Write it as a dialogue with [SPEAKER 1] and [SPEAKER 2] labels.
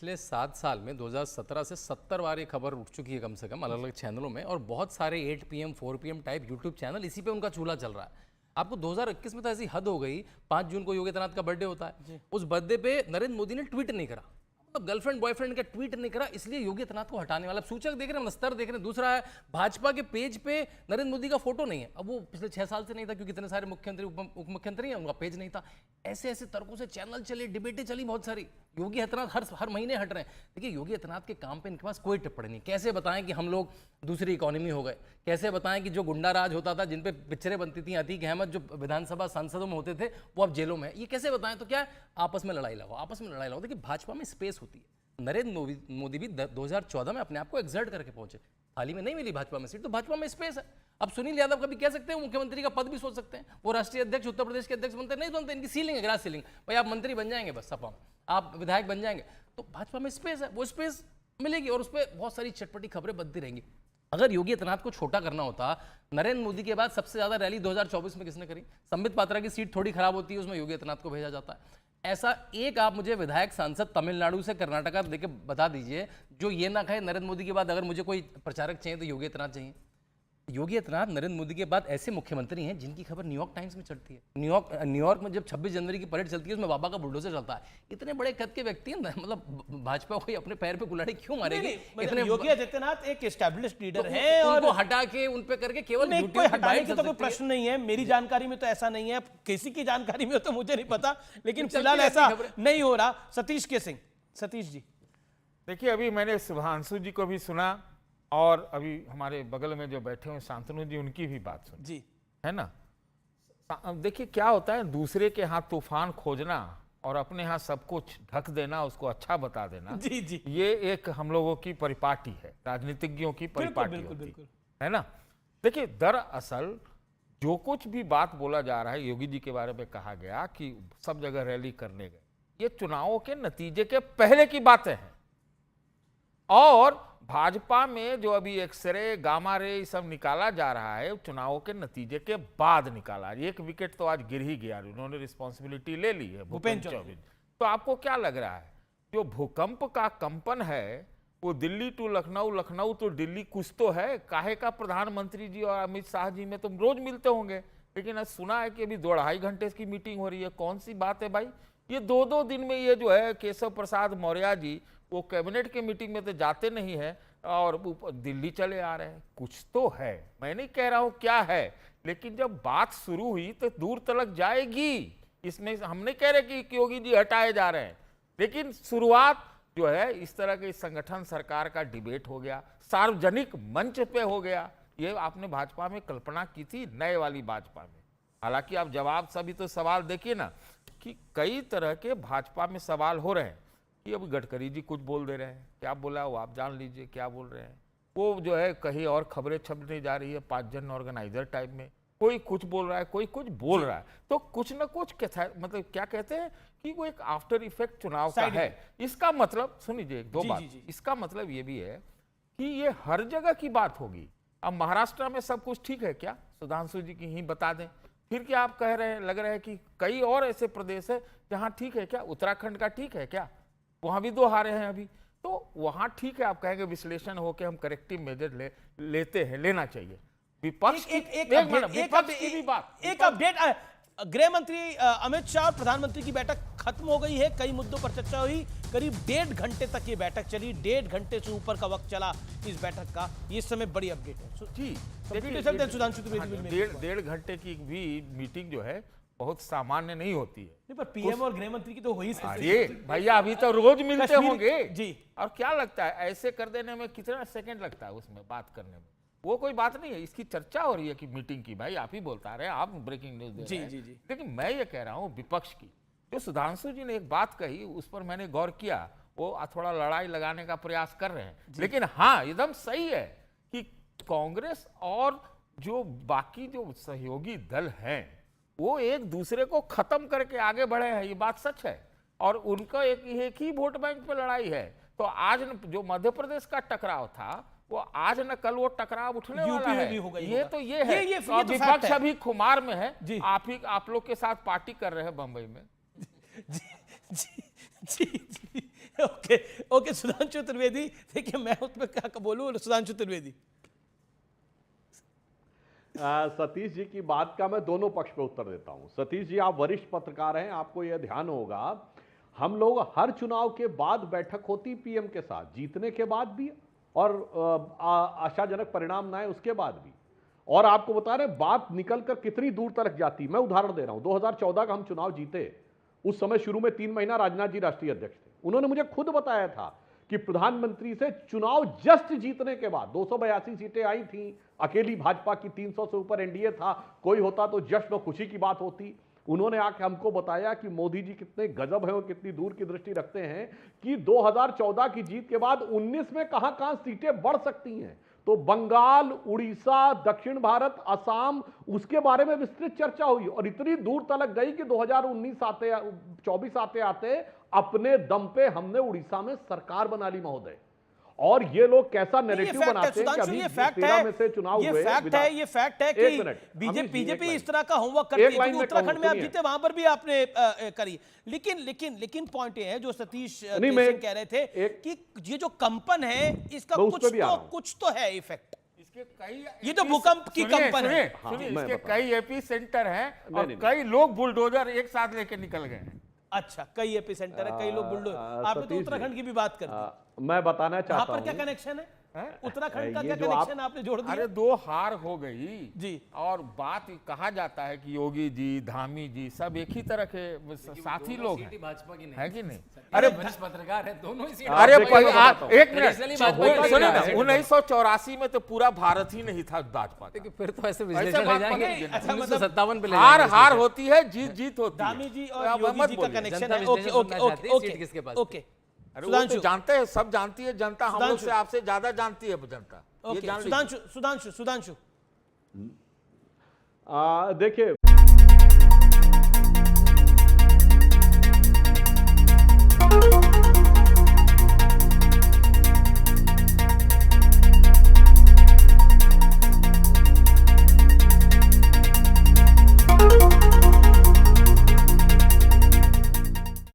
[SPEAKER 1] पिछले 7 साल में 2017 से 70 बार ये खबर उठ चुकी है कम से कम अलग अलग चैनलों में, और बहुत सारे 8 PM 4 PM type YouTube channel इसी पे उनका चूल्हा चल रहा है। आपको 2021 में तो ऐसी हद हो गई, 5 जून को योगी आदित्यनाथ का बर्थडे होता है, उस बर्थडे पे नरेंद्र मोदी ने ट्वीट नहीं करा, मतलब गर्लफ्रेंड बॉयफ्रेंड का ट्वीट नहीं करा, इसलिए योगी आदित्यनाथ को हटाने वाला। सूचक देख रहे हैं, स्तर देख रहे हैं। दूसरा है, भाजपा के पेज पे नरेंद्र मोदी का फोटो नहीं है। अब वो पिछले 6 साल से नहीं था क्योंकि इतने सारे मुख्यमंत्री उप मुख्यमंत्री हैं, उनका पेज नहीं था। ऐसे ऐसे तर्कों से चैनल चले, डिबेटें चली बहुत सारी। योगी आदित्यनाथ हर महीने हट रहे हैं। देखिए, योगी आदित्यनाथ के काम पे इनके पास कोई टिप्पणी नहीं। कैसे बताएं कि हम लोग दूसरी इकोनॉमी हो गए, कैसे बताएं कि जो गुंडा राज होता था, जिन पे पिक्चरें बनती थी, अतीक अहमद जो विधानसभा सांसदों में होते थे वो अब जेलों में है, ये कैसे बताएं? तो क्या आपस में लड़ाई लगाओ, आपस में लड़ाई लगाओ। देखिए, भाजपा में स्पेस होती है। नरेंद्र मोदी भी 2014 में अपने आप को एक्सर्ट करके पहुंचे। हाल ही में नहीं मिली भाजपा में सीट, तो भाजपा में स्पेस है। अब सुनील यादव कभी कह सकते हैं, वो मुख्यमंत्री का पद भी सोच सकते हैं, वो राष्ट्रीय अध्यक्ष उत्तर प्रदेश के अध्यक्ष बनते नहीं बनते, इनकी सीलिंग है, ग्रास सीलिंग। भाई आप मंत्री बन जाएंगे, बस सपा में आप विधायक बन जाएंगे, तो भाजपा में स्पेस है, वो स्पेस मिलेगी और उस पर बहुत सारी चटपटी खबरें बनती रहेंगी। अगर योगी आदित्यनाथ को छोटा करना होता, नरेंद्र मोदी के बाद सबसे ज्यादा रैली 2024 में किसने करी? संबित पात्रा की सीट थोड़ी खराब होती है, उसमें योगी आदित्यनाथ को भेजा जाता है। ऐसा एक आप मुझे विधायक सांसद तमिलनाडु से कर्नाटका देके बता दीजिए जो ये ना कहे नरेंद्र मोदी के बाद अगर मुझे कोई प्रचारक चाहिए तो योगी आदित्यनाथ चाहिए। योगी आदित्यनाथ नरेंद्र मोदी के बाद ऐसे मुख्यमंत्री हैं जिनकी खबर न्यूयॉर्क टाइम्स में चढ़ती है। न्यूयॉर्क में जब 26 जनवरी की परेड चलती है, उसमें बाबा का बुलडोजर चलता है। इतने बड़े कद के व्यक्ति हैं, मतलब भाजपा कोई अपने पैर पे कुल्हाड़ी क्यों मारेगी?
[SPEAKER 2] इतने योगी आदित्यनाथ एक एस्टैब्लिश्ड लीडर हैं और
[SPEAKER 1] उनको हटा के उन पे करके केवल
[SPEAKER 2] कोई हटाने की तो कोई प्रश्न नहीं है। मेरी जानकारी में तो ऐसा नहीं है, किसी की जानकारी में तो मुझे नहीं पता, लेकिन फिलहाल ऐसा नहीं हो रहा। सतीश के सिंह, सतीश जी
[SPEAKER 3] देखिए, अभी मैंने सुधांशु जी को भी सुना और अभी हमारे बगल में जो बैठे हुए शांतनु जी, उनकी भी बात सुनी
[SPEAKER 2] जी,
[SPEAKER 3] है ना। अब देखिए क्या होता है, दूसरे के हाथ तूफान खोजना और अपने यहाँ सब कुछ ढक देना, उसको अच्छा बता देना,
[SPEAKER 2] जी जी,
[SPEAKER 3] ये एक हम लोगों की परिपाटी है, राजनीतिज्ञों की परिपाटी होती है ना। देखिए, दरअसल जो कुछ भी बात बोला जा रहा है, योगी जी के बारे में कहा गया कि सब जगह रैली करने गए, ये चुनावों के नतीजे के पहले की बातें हैं। और भाजपा में जो अभी एक्सरे गामा रे सब निकाला जा रहा है, चुनावों के नतीजे के बाद निकाला। एक विकेट तो आज गिर ही गया, उन्होंने रिस्पॉन्सिबिलिटी ले ली है, भूपेंद्र चौबे। तो आपको क्या लग रहा है, जो भूकंप का कंपन है वो दिल्ली टू लखनऊ, लखनऊ टू दिल्ली, कुछ तो है। काहे का प्रधानमंत्री जी और अमित शाह जी में तुम रोज मिलते होंगे, लेकिन आज सुना है कि अभी 2-2.5 घंटे की मीटिंग हो रही है। कौन सी बात है भाई? ये 2-2 दिन में ये जो है केशव प्रसाद मौर्य जी, वो कैबिनेट के मीटिंग में तो जाते नहीं है और दिल्ली चले आ रहे हैं। कुछ तो है, मैं नहीं कह रहा हूं क्या है, लेकिन जब बात शुरू हुई तो दूर तलक जाएगी। इसमें हम नहीं कह रहे कि योगी जी हटाए जा रहे हैं, लेकिन शुरुआत जो है इस तरह के संगठन सरकार का डिबेट हो गया, सार्वजनिक मंच पे हो गया। ये आपने भाजपा में कल्पना की थी, नए वाली भाजपा में। हालांकि आप जवाब सभी तो सवाल देखिए ना कि कई तरह के भाजपा में सवाल हो रहे हैं कि अभी गडकरी जी कुछ बोल दे रहे हैं, क्या बोला वो आप जान लीजिए क्या बोल रहे हैं। वो जो है कहीं और खबरें छपने जा रही है, 5 जन ऑर्गेनाइजर टाइप में, कोई कुछ बोल रहा है, कोई कुछ बोल रहा है। तो कुछ ना कुछ मतलब क्या कहते हैं कि वो एक आफ्टर इफेक्ट चुनाव का है। इसका मतलब सुनिए एक दो बात, इसका मतलब ये भी है कि ये हर जगह की बात होगी। अब महाराष्ट्र में सब कुछ ठीक है क्या? सुधांशु जी की ही बता दें। फिर क्या आप कह रहे हैं, लग रहा है कि कई और ऐसे प्रदेश है जहां ठीक है क्या? उत्तराखंड का ठीक है क्या? वहां भी 2 हारे हैं अभी, तो वहां ठीक है। आप कहेंगे विश्लेषण हो के हम करेक्टिव मेजर लेते हैं, लेना चाहिए। विपक्ष
[SPEAKER 2] एक अपडेट, गृह मंत्री अमित शाह और प्रधानमंत्री की बैठक खत्म हो गई है। कई मुद्दों पर चर्चा हुई, करीब 1.5 घंटे तक ये बैठक चली, 1.5 घंटे से ऊपर का वक्त चला इस बैठक का। ये समय बड़ी अपडेट है
[SPEAKER 3] जी। 1.5 घंटे की भी मीटिंग जो है बहुत सामान्य नहीं होती है।
[SPEAKER 2] पर पीएम और गृह मंत्री की तो हुई
[SPEAKER 3] अरे भैया, अभी तो रोज मिलते होंगे
[SPEAKER 2] जी।
[SPEAKER 3] और क्या लगता है ऐसे कर देने में कितना सेकंड लगता है उसमें बात करने में? वो कोई बात नहीं है। इसकी चर्चा हो रही है कि मीटिंग की, भाई आप ही बोलता रहे, आप ब्रेकिंग न्यूज दे रहे हैं। जी। लेकिन मैं ये कह रहा हूँ विपक्ष की, जो सुधांशु जी ने एक बात कही उस पर मैंने गौर किया, वो थोड़ा लड़ाई लगाने का प्रयास कर रहे हैं, लेकिन हाँ एकदम सही है कि कांग्रेस और जो बाकी जो सहयोगी दल हैं वो एक दूसरे को खत्म करके आगे बढ़े हैं, ये बात सच है। और उनका एक ही वोट बैंक पे लड़ाई है। तो आज जो मध्य प्रदेश का टकराव था, वो आज न कल वो टकराव उठने वाला है। ये तो ये है, विपक्ष अभी खुमार में है। आप लोग के साथ पार्टी कर रहे हैं बंबई में।
[SPEAKER 2] जी, ओके ओके सुधांशु त्रिवेदी, देखिए मैं उसमें क्या बोलूं, सुधांशु त्रिवेदी।
[SPEAKER 4] सतीश जी की बात का मैं दोनों पक्ष पे उत्तर देता हूं। सतीश जी, आप वरिष्ठ पत्रकार हैं, आपको यह ध्यान होगा, हम लोग हर चुनाव के बाद बैठक होती पीएम के साथ, जीतने के बाद भी और आशाजनक परिणाम ना आए उसके बाद भी। और आपको बता रहे बात निकलकर कितनी दूर तक जाती। मैं उदाहरण दे रहा हूं, 2014 का हम चुनाव जीते, उस समय शुरू में 3 महीना राजनाथ जी राष्ट्रीय अध्यक्ष थे। उन्होंने मुझे खुद बताया था कि प्रधानमंत्री से चुनाव जस्ट जीतने के बाद 282 सीटें आई थी, अकेली भाजपा की 300 से ऊपर एनडीए था, कोई होता तो जश्न और खुशी की बात होती। उन्होंने आके हमको बताया कि मोदी जी कितने गजब हैं और कितनी दूर की दृष्टि रखते हैं कि 2014 की जीत के बाद 19 में कहां सीटें बढ़ सकती हैं। तो बंगाल, उड़ीसा, दक्षिण भारत, असम, उसके बारे में विस्तृत चर्चा हुई और इतनी दूर तक गई कि 2024 आते आते अपने दम पे हमने उड़ीसा में सरकार बना ली महोदय। और ये लोग कैसा नैरेटिव बनाते हैं कि अभी 13 में से चुनाव हुए।
[SPEAKER 2] ये फैक्ट है कि बीजेपी इस तरह का होमवर्क करती है। उत्तराखंड में आप जीते, वहां पर भी आपने करी। लेकिन पॉइंट ये है जो सतीश सिंह कह रहे थे कि ये जो कंपन है इसका कुछ तो है इफेक्ट। ये तो भूकंप की कंपन है।
[SPEAKER 3] इसके कई एपी सेंटर हैं और कई लोग बुलडोजर एक साथ लेके निकल गए हैं।
[SPEAKER 2] अच्छा, कई एपी सेंटर है, कई लोग बुलडोजर। आपने तो उत्तराखंड की भी बात कर दी।
[SPEAKER 4] मैं बताना चाहता हूं,
[SPEAKER 2] वहां पर क्या कनेक्शन है? उत्तराखंड का क्या कनेक्शन आपने जोड़ दिया?
[SPEAKER 3] अरे 2 हार हो गई
[SPEAKER 2] जी।
[SPEAKER 3] और बात कहा जाता है कि योगी जी, धामी जी सब एक ही तरह के साथी लोग हैं,
[SPEAKER 1] भाजपा की नहीं
[SPEAKER 3] है कि नहीं?
[SPEAKER 1] अरे वरिष्ठ पत्रकार है, दोनों ही सीट
[SPEAKER 3] अरे
[SPEAKER 1] भाजपा की हैं।
[SPEAKER 3] एक मिनट सुनिए ना, 1984 में तो पूरा भारत ही नहीं था भाजपा का।
[SPEAKER 1] फिर तो ऐसे
[SPEAKER 3] ऐसे
[SPEAKER 1] विश्लेषण
[SPEAKER 3] बात
[SPEAKER 1] ले जाएंगे,
[SPEAKER 3] नहीं,
[SPEAKER 2] अच्छा,
[SPEAKER 1] 1957 पे ले
[SPEAKER 3] हार
[SPEAKER 1] जाएंगे
[SPEAKER 3] हार
[SPEAKER 1] इसको।
[SPEAKER 3] होती है, जीत होती है।
[SPEAKER 2] धामी जी और
[SPEAKER 3] आप
[SPEAKER 2] योगी
[SPEAKER 3] मत
[SPEAKER 2] जी का
[SPEAKER 3] बोलिए।
[SPEAKER 2] कनेक्शन
[SPEAKER 1] जनता
[SPEAKER 2] है।
[SPEAKER 1] विश्लेषण सुनना चाहती है, सीट किसके पास?
[SPEAKER 2] ओके
[SPEAKER 3] अरे वो तो जानते हैं, सब जानती है जनता, हम लोग
[SPEAKER 2] सुधांशु।
[SPEAKER 3] से आपसे ज्यादा जानती है जनता। ये जान लीजिए।
[SPEAKER 2] सुधांशु
[SPEAKER 4] देखिए